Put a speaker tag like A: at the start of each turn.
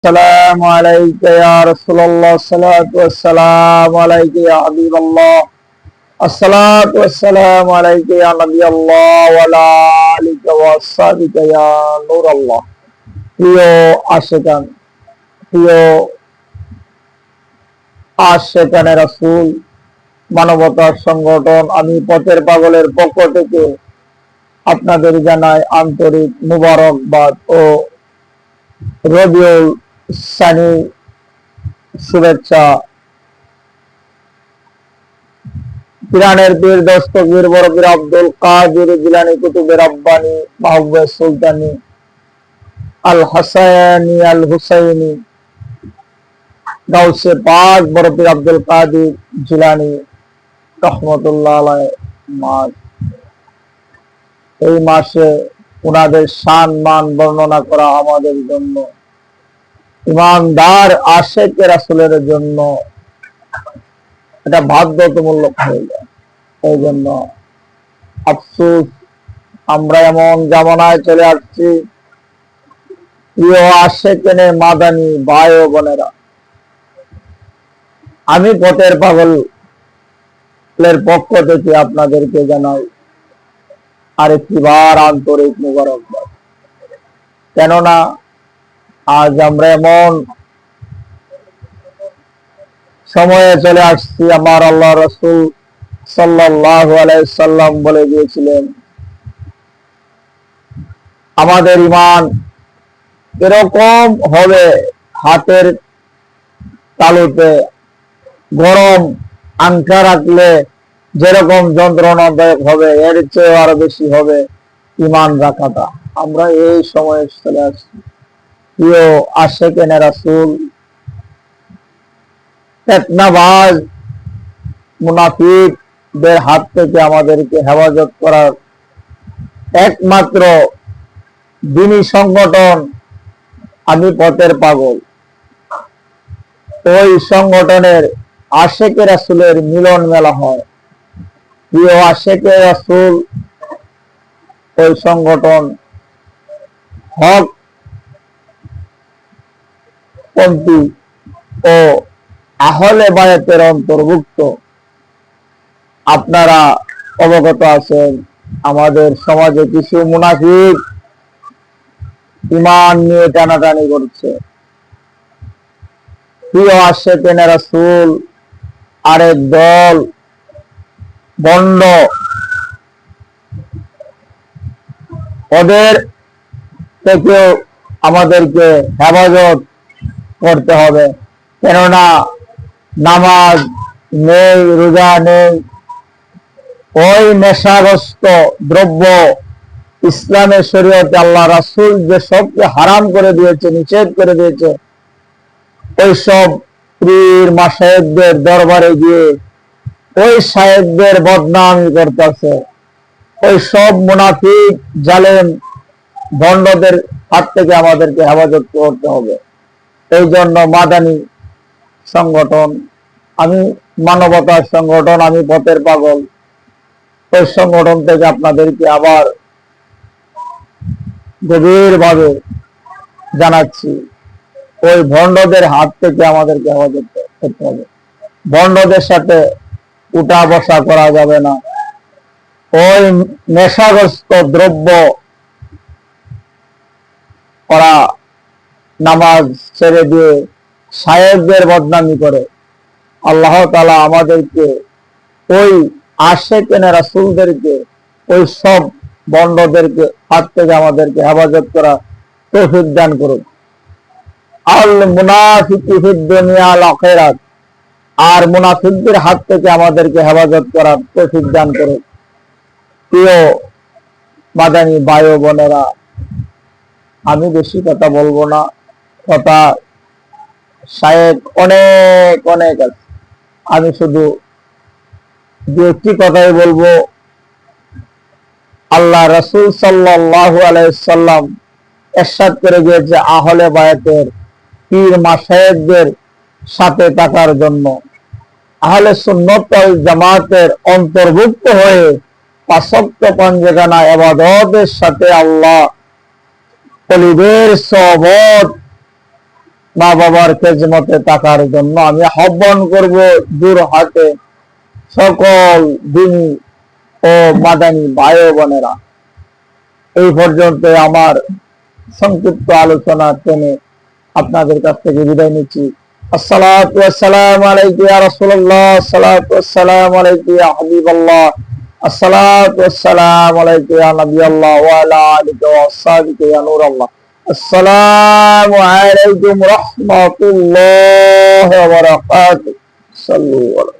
A: السلام عليك يا رسول الله الصلاة والسلام عليك يا حبيب الله الصلاة والسلام عليك يا نبي الله وعلى آلك وأصحابك يا نور الله প্রিয় আশিকান প্রিয় আশিকানে রাসূল মানবতার সংগঠন আমি পথের পাগলের পক্ষ থেকে আপনাদের জানাই আন্তরিক মুবারকবাদ ও রবিউল সানি শুভেচ্ছা। ইরানের পীর দস্তগীর বরপীর আব্দুল কাদের জিলানী কুতুবে রাব্বানী মাহবুবে সুলতানি আল হাসানি আল হুসাইনি গাউসে পাক বরপীর আব্দুল কাদের জিলানী রহমতুল্লাহ আলাইহি মাস। এই মাসে উনাদের শান মান বর্ণনা করা আমাদের জন্য, ইমানদার আশেক রাসূলের জন্য এটা বাধ্যতামূলক হয়ে যায়। এই জন্য আফসোস, আমরা এমন জামানায় চলে আসছি, প্রিয় আশেকেনে মাদানী ভাই ও বোনেরা, আমি পথের পাগলের পক্ষ থেকে আপনাদেরকে জানাই আরেকটিবার আন্তরিক মুবারকবাদ। কেননা আজ আমরা এমন সময়ে চলে আসছি, আমার আল্লাহ রাসূল সাল্লাল্লাহু আলাইহি সাল্লাম বলে গিয়েছিলেন, আমাদের ঈমান এরকম হবে হাতের তালুতে গরম আংটা রাখলে যেরকম যন্ত্রণাদায়ক হবে, এর চেয়ে আরো বেশি হবে ঈমান রাখাটা। আমরা এই সময়ে চলে আসছি। প্রিয় আশিকানে রাসূল, ফিতনাবাজ মুনাফিকদের হাত থেকে আমাদেরকে হেফাজত করার একমাত্র দ্বীনী সংগঠন আমি পথের পাগল। ওই সংগঠনের আশেকে রাসূলের মিলন মেলা হয়। প্রিয় আশেকে রাসূল, ওই সংগঠন হক পন্থী ও আহলে বায়াতের অন্তর্ভুক্ত। আপনারা অবগত আছেন, আমাদের সমাজে কিছু মুনাফিক ঈমান নিয়ে টানাটানি করছে। প্রিয় আশিকানে রাসূল, আরেক দল বন্ড, ওদের থেকেও আমাদেরকে হেফাজত করতে হবে। কেননা নামাজ নেই, রোজা নেই, ওই নেশাগ্রস্ত দ্রব্য ইসলামের শরীয়তে আল্লাহ রাসূল যে সবকে হারাম করে দিয়েছে, নিষেধ করে দিয়েছে, ওই সব পীর মাশায়েখদের দরবারে গিয়ে ওই শায়েখদের বদনামি করতেছে। ওই সব মুনাফিক জালেম ভণ্ডদের হাত থেকে আমাদেরকে হেফাজত করতে হবে। এই জন্য মাদানী সংগঠন, আমি মানবতার সংগঠন, আমি পথের পাগল, ওই সংগঠন থেকে আপনাদেরকে আবার গভীরভাবে জানাচ্ছি, ওই ভণ্ডদের হাত থেকে আমাদেরকে হেফাজত করতে হবে। ভণ্ডদের সাথে উঠা বসা করা যাবে না। ওই নেশাগ্রস্ত দ্রব্য, ওরা নামাজ ছেড়ে দিয়ে শায়েখদের বদনামি করে। আল্লাহ তাআলা আমাদেরকে ওই আশিকানে রাসূলদেরকে, ওই সব বন্ডদেরকে হাত থেকে আমাদেরকে হেফাজত করা তৌফিক দান করুন। আল মুনাফিকি ফিদ দুনিয়া ওয়াল আখিরাত, আর মুনাফিকদের হাত থেকে আমাদেরকে হেফাজত করার তৌফিক দান করুন। প্রিয় মাদানী ভাই ও বোনেরা, আমি বেশি কথা বলবো না, কথা শায়েখ অনেক অনেক আছে, আমি শুধু দু একটি কথাই বলবো। আল্লাহ রাসূল সাল্লাল্লাহু আলাইহি সাল্লাম ইরশাদ করে গিয়েছে আহলে বায়াতের পীর মাশায়েখদের সাথে থাকার জন্য, আহলে সুন্নাত ওয়াল জামাতের অন্তর্ভুক্ত হয়ে পাঁচ ওয়াক্ত পাঁচখানা ইবাদতের সাথে আল্লাহ ওলিদের সোহবত মা বাবার খেজমতে থাকার জন্য আমি আহ্বান করব দূর হাতে সকল দিনী ও মাদানী ভাই ও বোনেরা। এই পর্যন্ত আমার সংক্ষিপ্ত আলোচনা টেনে আপনাদের কাছ থেকে বিদায় নিচ্ছি। আসসালাতু ওয়াসসালামু আলাইকা ইয়া রাসূলুল্লাহ, আসসালাতু ওয়াসসালামু আলাইকা ইয়া হাবিবাল্লাহ, আসসালাতু ওয়াসসালামু আলাইকা ইয়া নবিয়াল্লাহ ওয়া আলা আলিকা ওয়া আসহাবিকা ইয়া নূরাল্লাহ। আসসালামু আলাইকুম ওয়া রাহমাতুল্লাহি ওয়া বারাকাতুহু। সাল্লু আলাইহি